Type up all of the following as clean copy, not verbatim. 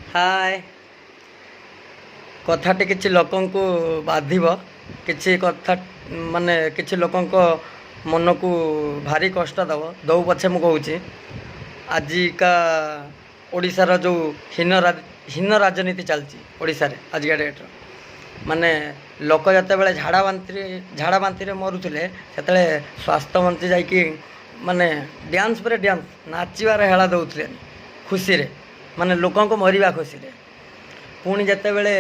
हाय कथाटी किसी लोक बाधिब किसी कथा माने किसी लोक मन को भारी कष्ट दब दौ पछे मु कहूँ आजिका ओडिशार जो हीन राजनीति चलती ओडिशा रे आजिका डेट माने लोक जिते बड़े झाड़ा बांति मरुले से स्वास्थ्य मंत्री जाकि माने डांस पर डांस नाचबार हेला दौले खुशी रे माने लोक मरवा खुशी रे पुणी जिते बड़े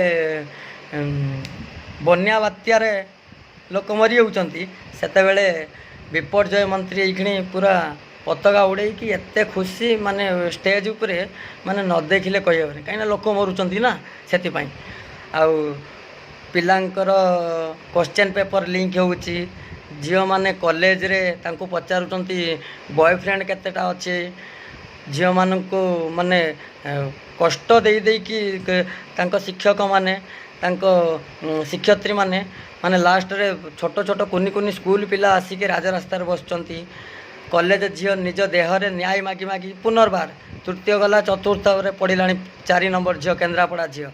बन्या बात्यार लोक मरी जाती सेतेबेले विपर्यय मंत्री ये पूरा पताका उड़े कि एत खुशी माने स्टेज उपरे माने न देखिले कहीहबनी कहीं लोक मरुंच ना से पिलांकर क्वेश्चन पेपर लिंक हो झील मैंने कॉलेज रे तांको पचारुचंती बॉयफ्रेंड केतेटा अच्छे झील मानू माने कष्ट दे दे कि शिक्षक माने शिक्षयित्री माने माने लास्ट रे छोट छोट कुनी कुनी स्कूल पिला आसिक राजरास्तार बसुंच कॉलेज झील निज देहरे न्याय मागी मागी पुनर्बार तृतीय गला चतुर्थ पढ़ला 4 नंबर झील केन्द्रापड़ा झील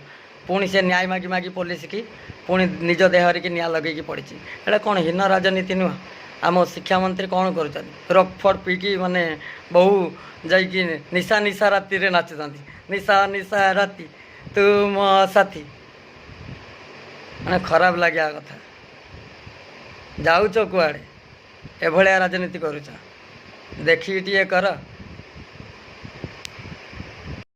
पुणी से न्याय मागी मागी पुलिस की पुणी निज देहरे कि निया लगे पड़ी एटा कौन हीन राजनीति नुह आम शिक्षा मंत्री कौन कर रक्फड़ पीकी माने बहु जाकि निशा निशा राति रे नाचुंट निशा निशा राति तुम साथी मैंने खराब लगे कथा जाऊच कुआड़े एभलिया राजनीति करुच देखिए टे कर।